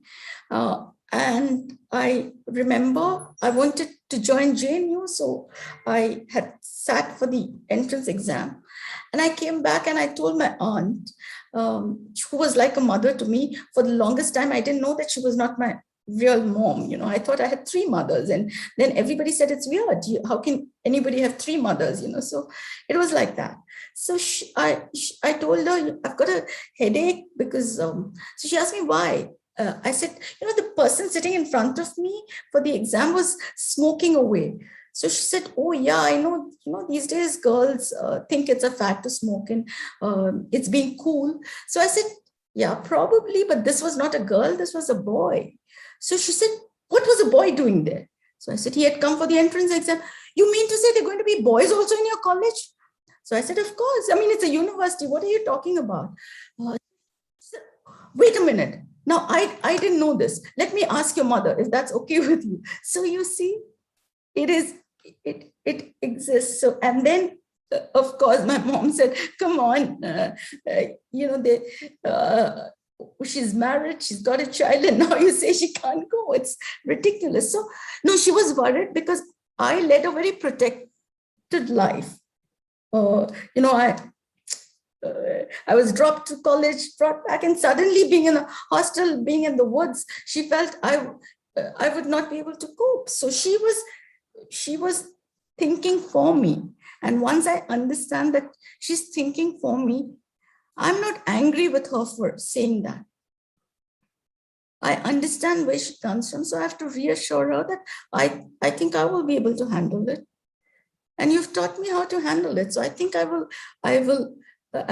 Speaker 1: And I remember I wanted to join JNU, so I had sat for the entrance exam. And I came back and I told my aunt, who was like a mother to me. For the longest time, I didn't know that she was not my real mom. I thought I had 3 mothers, and then everybody said it's weird. How can anybody have 3 mothers? So it was like that. So I told her, I've got a headache because, so she asked me why. I said, the person sitting in front of me for the exam was smoking away. So she said, oh yeah, I know, these days girls think it's a fad to smoke, and it's being cool. So I said, yeah, probably, but this was not a girl, this was a boy. So she said, what was the boy doing there? So I said, he had come for the entrance exam. You mean to say there are going to be boys also in your college? So I said, of course. It's a university. What are you talking about? Wait a minute. Now, I didn't know this. Let me ask your mother if that's okay with you. So you see, it exists. So, and then, of course, my mom said, come on, she's married, she's got a child, and now you say she can't go. It's ridiculous. So, no, she was worried because I led a very protected life. I was dropped to college, brought back, and suddenly being in a hostel, being in the woods, she felt I would not be able to cope. So she was thinking for me. And once I understand that she's thinking for me, I'm not angry with her for saying that. I understand where she comes from. So I have to reassure her that I think I will be able to handle it. And you've taught me how to handle it. So I think I've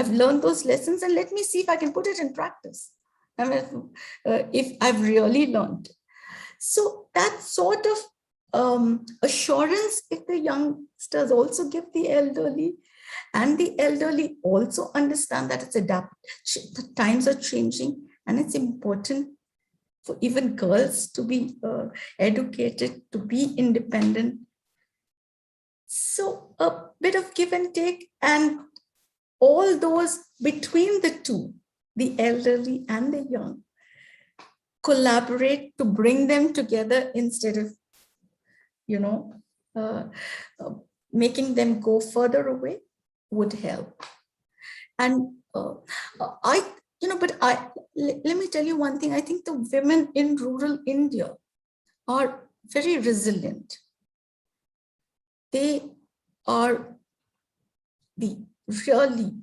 Speaker 1: learned those lessons, and let me see if I can put it in practice. If I've really learned. So that sort of assurance, if the youngsters also give the elderly, and the elderly also understand that it's the times are changing, and it's important for even girls to be educated, to be independent. So a bit of give and take, and all those between the two, the elderly and the young, collaborate to bring them together instead of, making them go further away would help. And let me tell you one thing. I think the women in rural India are very resilient. They are the really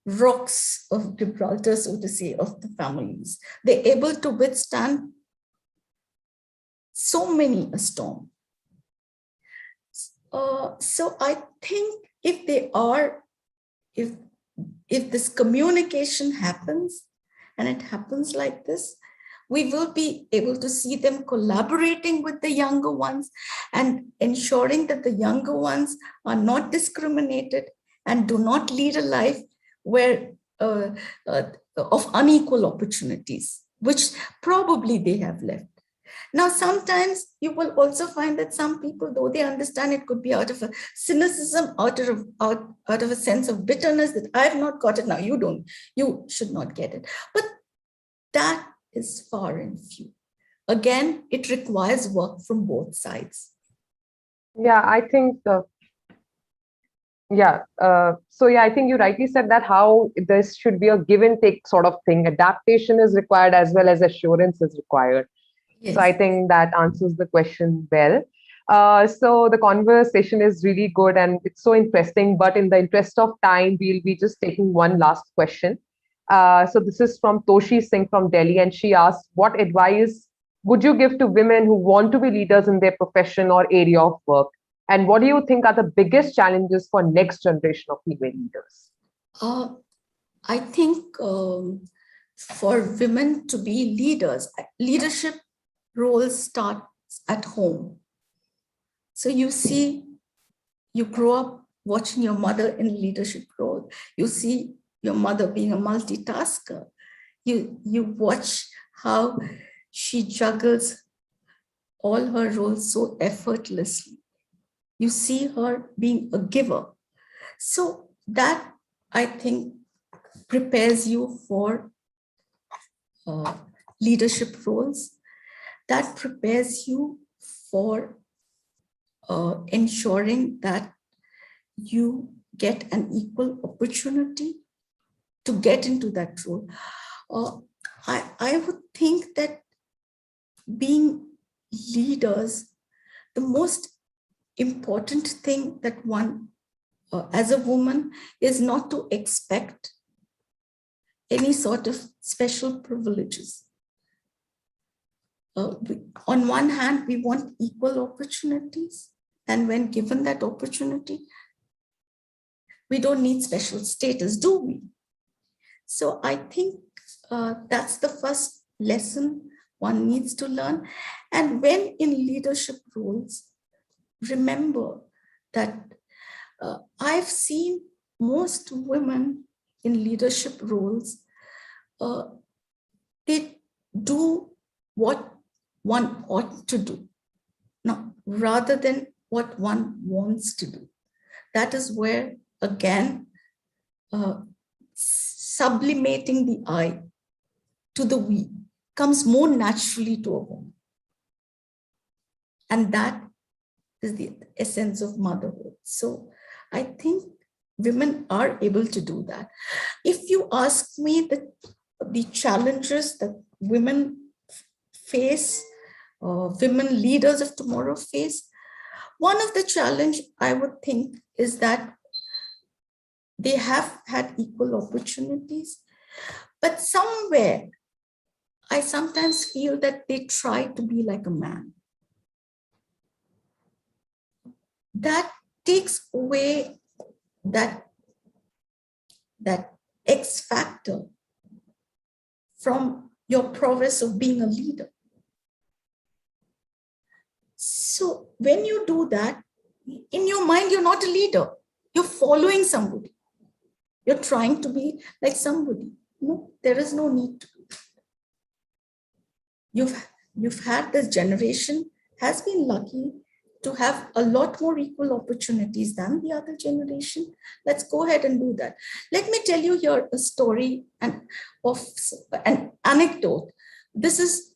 Speaker 1: rocks of Gibraltar, so to say, of the families. They're able to withstand so many a storm. So I think if this communication happens, and it happens like this, we will be able to see them collaborating with the younger ones and ensuring that the younger ones are not discriminated and do not lead a life where of unequal opportunities, which probably they have left. Now, sometimes you will also find that some people, though they understand, it could be out of a cynicism, out of a sense of bitterness that I have not got it, now you should not get it. But that is far and few. Again, it requires work from both sides.
Speaker 2: Yeah, I think I think you rightly said that how this should be a give and take sort of thing. Adaptation is required as well as assurance is required. Yes. So I think that answers the question well. So the conversation is really good and it's so interesting, but in the interest of time, we'll be just taking one last question. So this is from Toshi Singh from Delhi, and she asked, what advice would you give to women who want to be leaders in their profession or area of work? And what do you think are the biggest challenges for next generation of female leaders?
Speaker 1: I think for women to be leaders, leadership roles start at home. So you see, you grow up watching your mother in a leadership role. You see your mother being a multitasker. You watch how she juggles all her roles so effortlessly. You see her being a giver. So that, I think, prepares you for leadership roles. That prepares you for ensuring that you get an equal opportunity to get into that role. I would think that being leaders, the most important thing that one, as a woman, is not to expect any sort of special privileges. On one hand, we want equal opportunities. And when given that opportunity, we don't need special status, do we? So I think that's the first lesson one needs to learn. And when in leadership roles, remember that I've seen most women in leadership roles, they do what one ought to do, no, rather than what one wants to do. That is where, again, sublimating the I to the we comes more naturally to a woman. And that is the essence of motherhood. So I think women are able to do that. If you ask me the challenges that women face, women leaders of tomorrow face, one of the challenge I would think is that they have had equal opportunities, but somewhere I sometimes feel that they try to be like a man. That takes away that X factor from your prowess of being a leader. So when you do that, in your mind, you're not a leader. You're following somebody. You're trying to be like somebody. No, there is no need to. You've had this generation has been lucky to have a lot more equal opportunities than the other generation. Let's go ahead and do that. Let me tell you here a story of an anecdote. This is,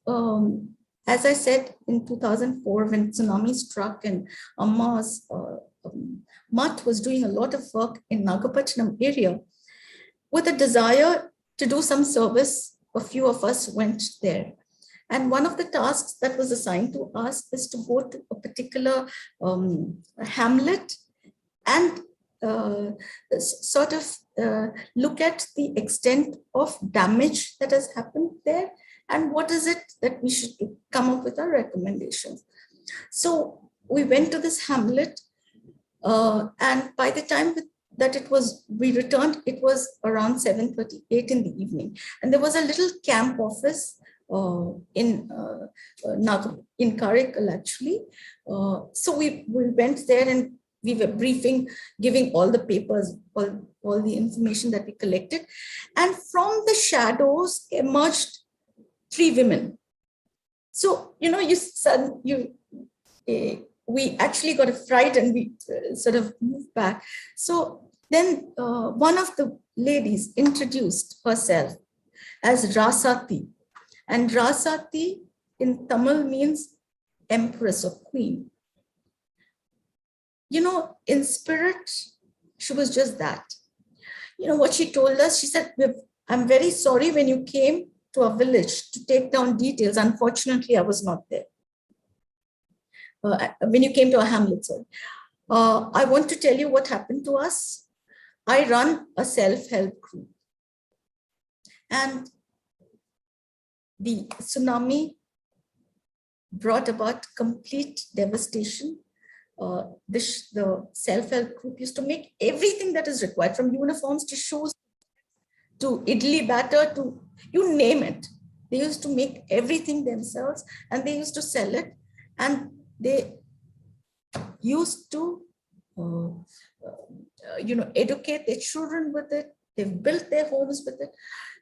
Speaker 1: as I said, in 2004, when tsunami struck and Amma's Mutt was doing a lot of work in Nagapattinam area. With a desire to do some service, a few of us went there. And one of the tasks that was assigned to us is to go to a particular hamlet and sort of look at the extent of damage that has happened there and what is it that we should do, come up with our recommendations. So we went to this hamlet, and by the time that we returned, it was around 7:38 in the evening. And there was a little camp office in Karaikal, actually. So we went there and we were briefing, giving all the papers, all the information that we collected. And from the shadows emerged 3 women. So, we actually got a fright and we sort of moved back. So then one of the ladies introduced herself as Rasati. And Rasati in Tamil means empress or queen. In spirit, she was just that. What she told us, she said, I'm very sorry when you came to a village to take down details. Unfortunately, I was not there. When you came to a hamlet, sorry. I want to tell you what happened to us. I run a self-help group. And the tsunami brought about complete devastation. The self-help group used to make everything that is required, from uniforms to shoes to idli batter to you name it. They used to make everything themselves and they used to sell it. And they used to educate their children with it. They've built their homes with it.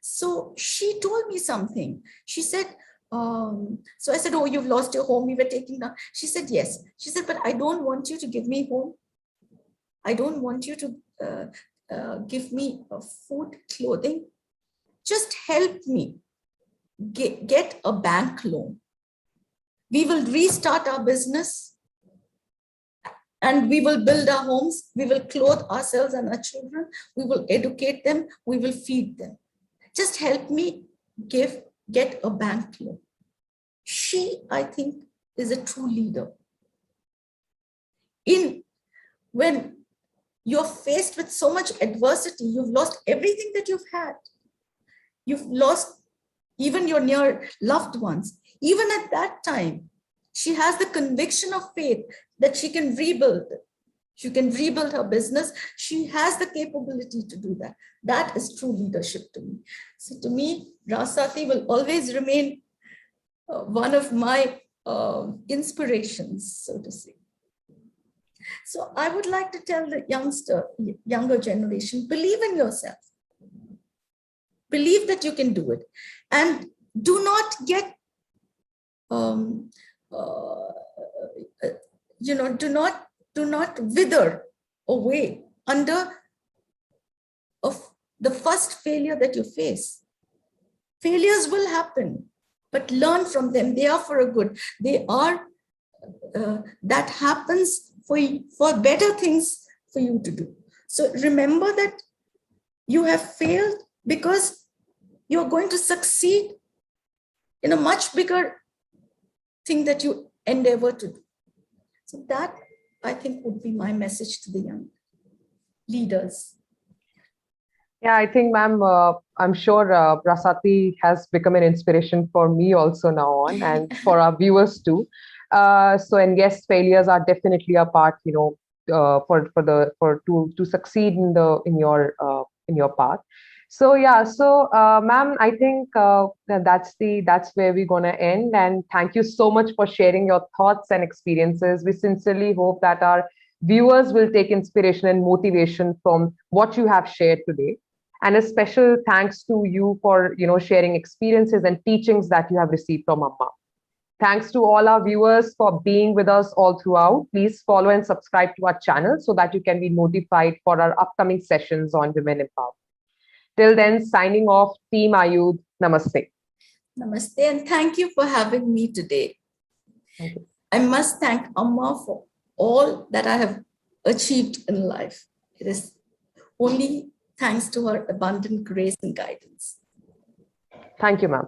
Speaker 1: So she told me something. She said, So I said, oh, you've lost your home. We were taking down. She said, yes. She said, but I don't want you to give me home. I don't want you to give me food, clothing. Just help me get a bank loan. We will restart our business and we will build our homes. We will clothe ourselves and our children. We will educate them. We will feed them. Just help me get a bank loan. She, I think, is a true leader. When you're faced with so much adversity, you've lost everything that you've had. You've lost even your near loved ones. Even at that time, she has the conviction of faith that she can rebuild. She can rebuild her business. She has the capability to do that. That is true leadership to me. So to me, Rasati will always remain one of my inspirations, so to say. So I would like to tell the younger generation, believe in yourself. Believe that you can do it. And do not get, do not wither away under of the first failure that you face. Failures will happen, but learn from them. They are for a good. They are, that happens for better things for you to do. So remember that you have failed because you're going to succeed in a much bigger thing that you endeavor to do. So that, I think, would be my message to the young leaders.
Speaker 2: Yeah, I think, ma'am, I'm sure Rasati has become an inspiration for me also now on, and for our viewers too. And yes, failures are definitely a part, to succeed in your path. So yeah, ma'am, I think that's where we're gonna end. And thank you so much for sharing your thoughts and experiences. We sincerely hope that our viewers will take inspiration and motivation from what you have shared today. And a special thanks to you for sharing experiences and teachings that you have received from Amma. Thanks to all our viewers for being with us all throughout. Please follow and subscribe to our channel so that you can be notified for our upcoming sessions on women empowerment. Till then, signing off, Team Ayudh. Namaste.
Speaker 1: Namaste, and thank you for having me today.
Speaker 2: Thank you.
Speaker 1: I must thank Amma for all that I have achieved in life. It is only thanks to her abundant grace and guidance.
Speaker 2: Thank you, ma'am.